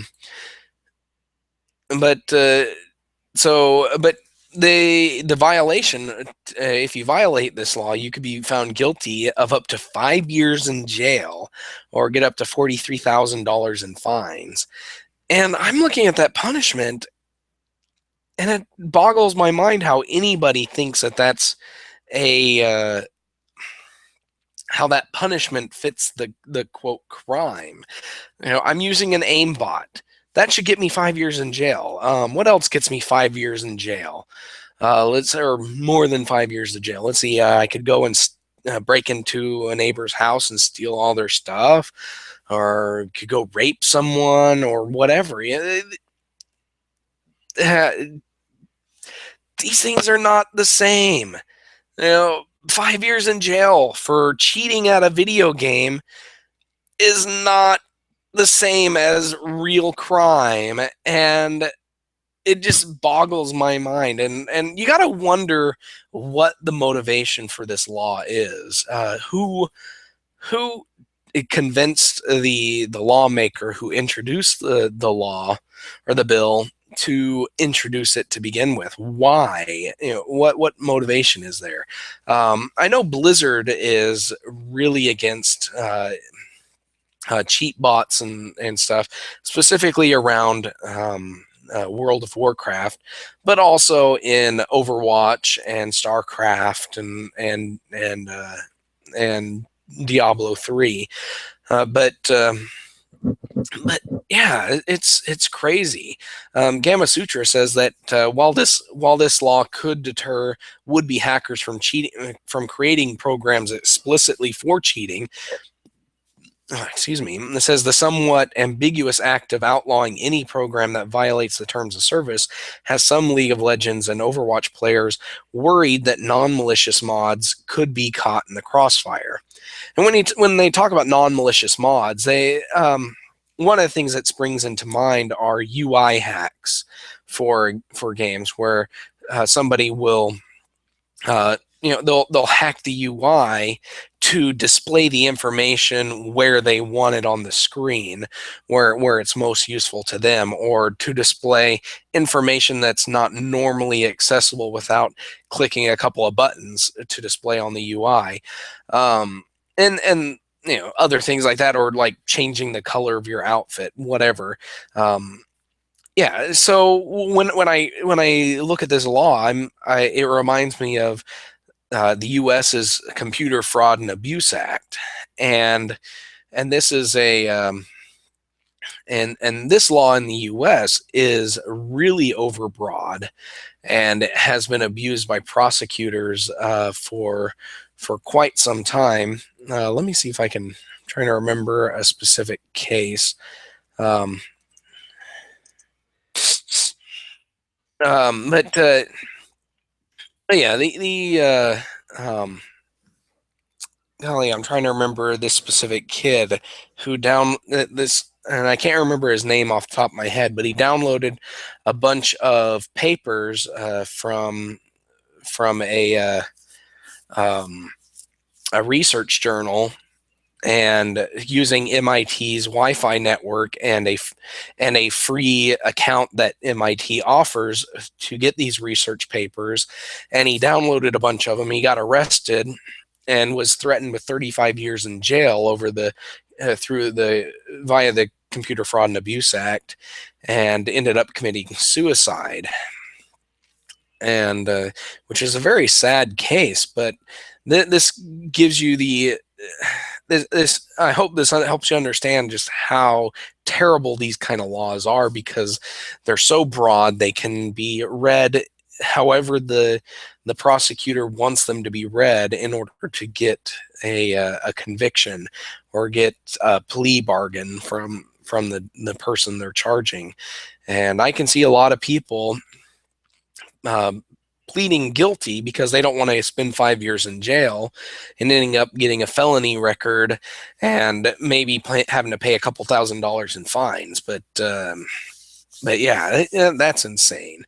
but the violation, if you violate this law, you could be found guilty of up to 5 years in jail or get up to $43,000 in fines. And I'm looking at that punishment, and it boggles my mind how anybody thinks that that's a how that punishment fits the quote crime. I'm using an aimbot. That should get me 5 years in jail. What else gets me 5 years in jail? Or more than 5 years of jail. Let's see. I could go and break into a neighbor's house and steal all their stuff, or could go rape someone or whatever. These things are not the same. 5 years in jail for cheating at a video game is not the same as real crime, and it just boggles my mind. And you got to wonder what the motivation for this law is. Who convinced the lawmaker who introduced the law or the bill to introduce it to begin with? Why? What motivation is there? I know Blizzard is really against cheat bots and stuff, specifically around World of Warcraft, but also in Overwatch and StarCraft and Diablo 3. But yeah, it's crazy. Gamma Sutra says that while this law could deter would-be hackers from creating programs explicitly for cheating, excuse me, it says the somewhat ambiguous act of outlawing any program that violates the terms of service has some League of Legends and Overwatch players worried that non-malicious mods could be caught in the crossfire. And when they talk about non-malicious mods, they one of the things that springs into mind are UI hacks for games where somebody will they'll hack the UI to display the information where they want it on the screen, where it's most useful to them, or to display information that's not normally accessible without clicking a couple of buttons to display on the UI, and other things like that, or like changing the color of your outfit, whatever. Yeah, so when I look at this law, it reminds me of the U.S.'s Computer Fraud and Abuse Act, and this is and this law in the U.S. is really overbroad, and it has been abused by prosecutors for quite some time. Let me see if I'm trying to remember a specific case. But yeah, golly, I'm trying to remember this specific kid who this, and I can't remember his name off the top of my head, but he downloaded a bunch of papers from a research journal, and using MIT's Wi-Fi network and a free account that MIT offers to get these research papers. And he downloaded a bunch of them. He got arrested and was threatened with 35 years in jail over the via the Computer Fraud and Abuse Act, and ended up committing suicide. And which is a very sad case, but this gives you this I hope this helps you understand just how terrible these kind of laws are, because they're so broad. They can be read however the prosecutor wants them to be read in order to get a conviction or get a plea bargain from the person they're charging. And I can see a lot of people pleading guilty because they don't want to spend 5 years in jail and ending up getting a felony record and maybe having to pay a couple $1,000s in fines. But yeah, that's insane.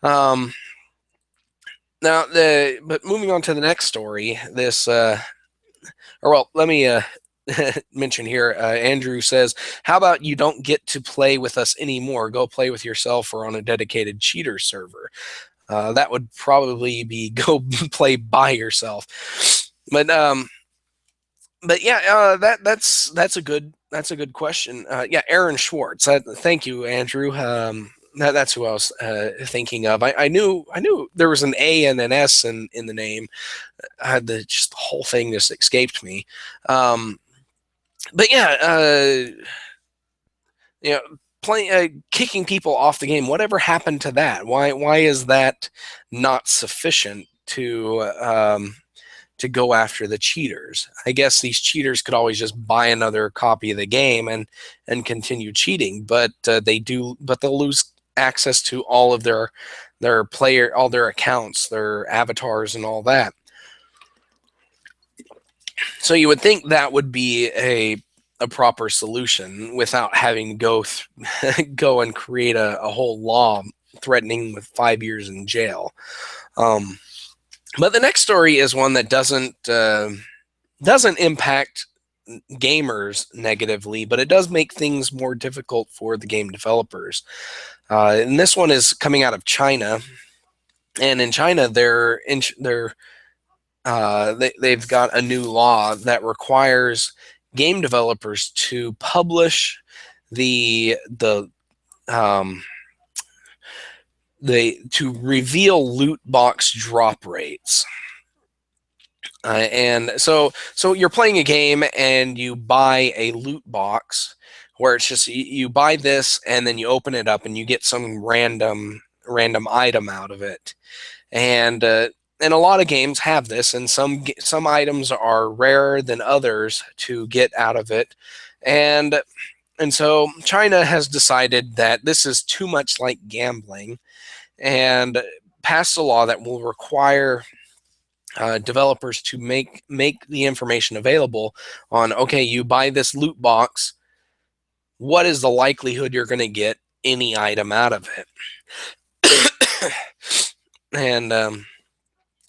But moving on to the next story, this let me mention here, Andrew says, how about you don't get to play with us anymore? Go play with yourself or on a dedicated cheater server. That would probably be go play by yourself. But yeah, that's a good question. Yeah, Aaron Schwartz. Thank you, Andrew. That's who I was thinking of. I knew there was an A and an S in the name. I had the whole thing just escaped me. But yeah, you know, kicking people off the game. Whatever happened to that? Why is that not sufficient to go after the cheaters? I guess these cheaters could always just buy another copy of the game and continue cheating, but they'll lose access to all of their all their accounts, their avatars, and all that. So you would think that would be a proper solution without having to go and create a whole law threatening with 5 years in jail. But the next story is one that doesn't impact gamers negatively, but it does make things more difficult for the game developers. And this one is coming out of China, and in China they've got a new law that requires game developers to publish to reveal loot box drop rates. And so you're playing a game and you buy a loot box where it's just you buy this and then you open it up and you get some random item out of it. And a lot of games have this, and some items are rarer than others to get out of it. And so China has decided that this is too much like gambling, and passed a law that will require developers to make the information available on, okay, you buy this loot box, what is the likelihood you're going to get any item out of it? And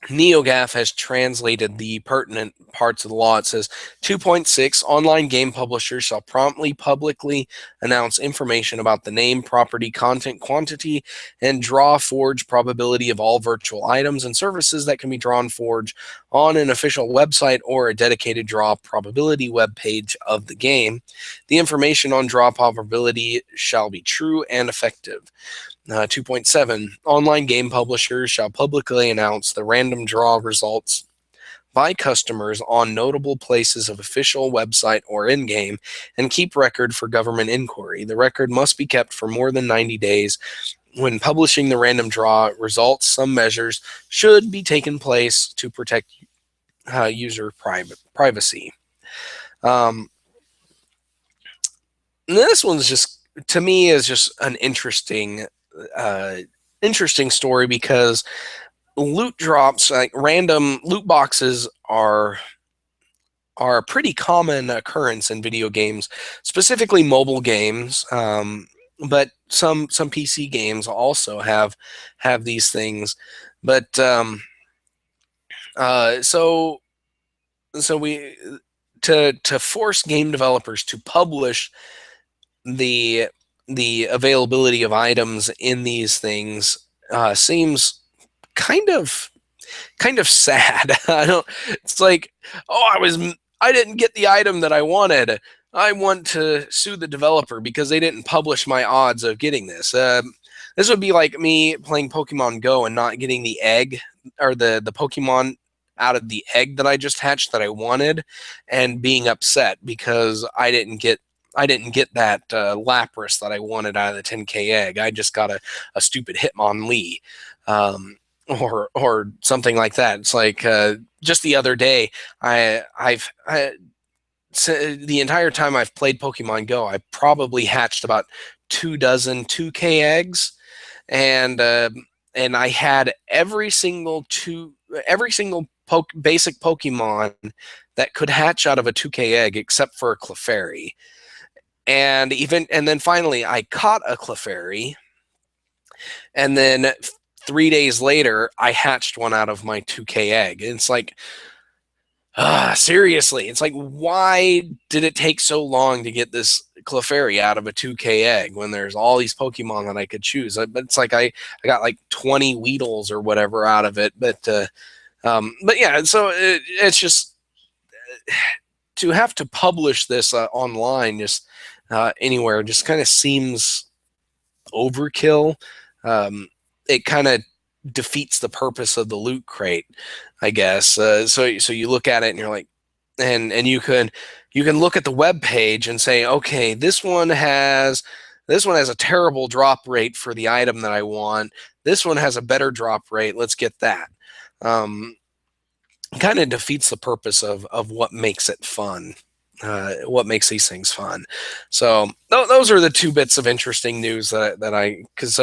NeoGAF has translated the pertinent parts of the law. It says 2.6, online game publishers shall promptly publicly announce information about the name, property, content, quantity, and draw forge probability of all virtual items and services that can be drawn forge on an official website or a dedicated draw probability web page of the game. The information on draw probability shall be true and effective. 2.7, online game publishers shall publicly announce the random draw results by customers on notable places of official website or in-game and keep record for government inquiry. The record must be kept for more than 90 days. When publishing the random draw results, some measures should be taken place to protect user privacy. This one's just, to me, is just an interesting story, because loot drops, like random loot boxes, are a pretty common occurrence in video games, specifically mobile games. But some PC games also have these things. But So we to force game developers to publish the availability of items in these things seems kind of sad. I don't. It's like, oh, I didn't get the item that I wanted. I want to sue the developer because they didn't publish my odds of getting this. This would be like me playing Pokemon Go and not getting the egg or the Pokemon out of the egg that I just hatched that I wanted, and being upset because I didn't get that Lapras that I wanted out of the 10K egg. I just got a stupid Hitmonlee. Or something like that. It's like just the other day, the entire time I've played Pokemon Go, I probably hatched about 24 2K eggs, and I had every single basic Pokemon that could hatch out of a 2K egg except for a Clefairy, and then finally I caught a Clefairy, and then 3 days later, I hatched one out of my 2K egg. And it's like, seriously, it's like, why did it take so long to get this Clefairy out of a 2K egg when there's all these Pokemon that I could choose? But it's like I got like 20 Weedles or whatever out of it. But yeah, so it's just to have to publish this online, just anywhere, just kind of seems overkill. It kind of defeats the purpose of the loot crate, I guess. So you look at it and you're like, and you can look at the web page and say, okay, this one has a terrible drop rate for the item that I want. This one has a better drop rate. Let's get that. Kind of defeats the purpose of what makes it fun. What makes these things fun. So those are the two bits of interesting news because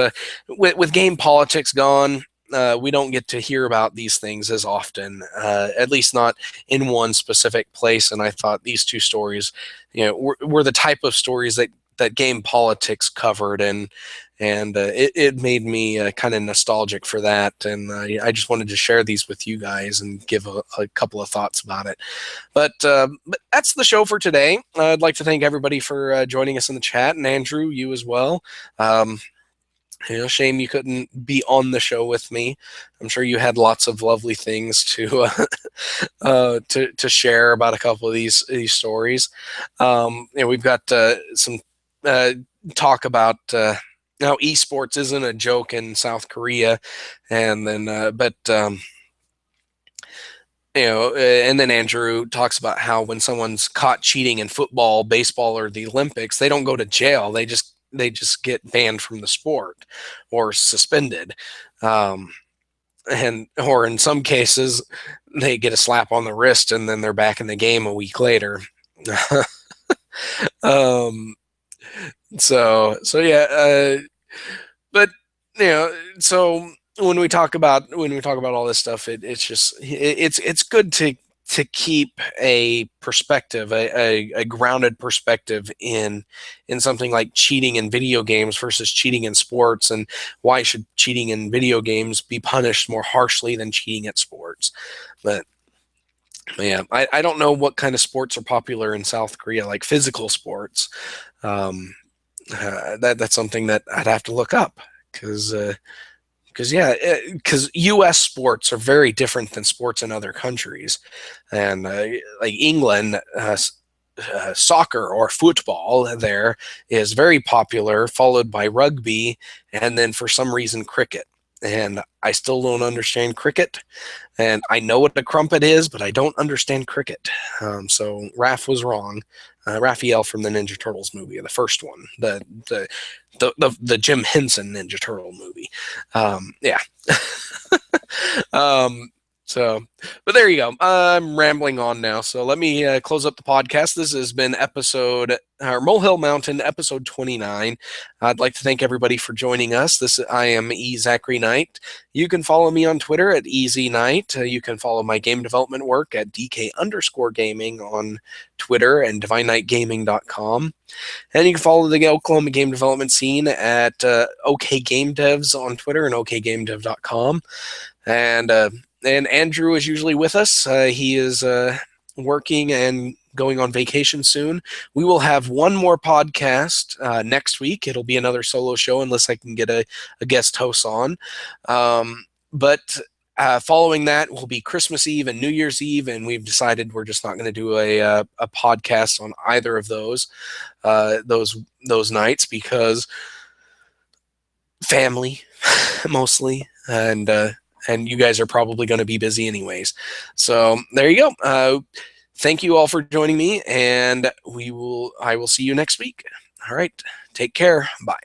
with game politics gone, we don't get to hear about these things as often, at least not in one specific place. And I thought these two stories, were the type of stories that game politics covered, and it made me kind of nostalgic for that. And I just wanted to share these with you guys and give a couple of thoughts about it. But that's the show for today. I'd like to thank everybody for joining us in the chat, and Andrew, you as well. Shame you couldn't be on the show with me. I'm sure you had lots of lovely things to share about a couple of these stories. We've got some talk about now esports isn't a joke in South Korea, and then and then Andrew talks about how when someone's caught cheating in football, baseball, or the Olympics, they don't go to jail. They just get banned from the sport or suspended, or in some cases they get a slap on the wrist and then they're back in the game a week later. So yeah, but so when we talk about all this stuff, it's good to keep a perspective, a grounded perspective in something like cheating in video games versus cheating in sports, and why should cheating in video games be punished more harshly than cheating at sports. But yeah, I don't know what kind of sports are popular in South Korea, like physical sports. That's something that I'd have to look up, because U.S. sports are very different than sports in other countries, and like England, soccer or football there is very popular, followed by rugby, and then for some reason cricket. And I still don't understand cricket, and I know what a crumpet is, but I don't understand cricket. So Raph was wrong. Raphael from the Ninja Turtles movie, the first one, the Jim Henson Ninja Turtle movie. Yeah. But there you go. I'm rambling on now, so let me close up the podcast. This has been Molehill Mountain, episode 29. I'd like to thank everybody for joining us. I am Zachary Knight. You can follow me on Twitter at EZKnight. You can follow my game development work at DK_gaming on Twitter and DivineKnightGaming.com. And you can follow the Oklahoma game development scene at OK Game Devs on Twitter and OKGameDev.com. And Andrew is usually with us. He is working and going on vacation soon. We will have one more podcast next week. It'll be another solo show unless I can get a guest host on. But following that will be Christmas Eve and New Year's Eve, and we've decided we're just not going to do a podcast on either of those nights because family mostly, and you guys are probably going to be busy anyways. So there you go. Thank you all for joining me, and I will see you next week. All right, take care. Bye.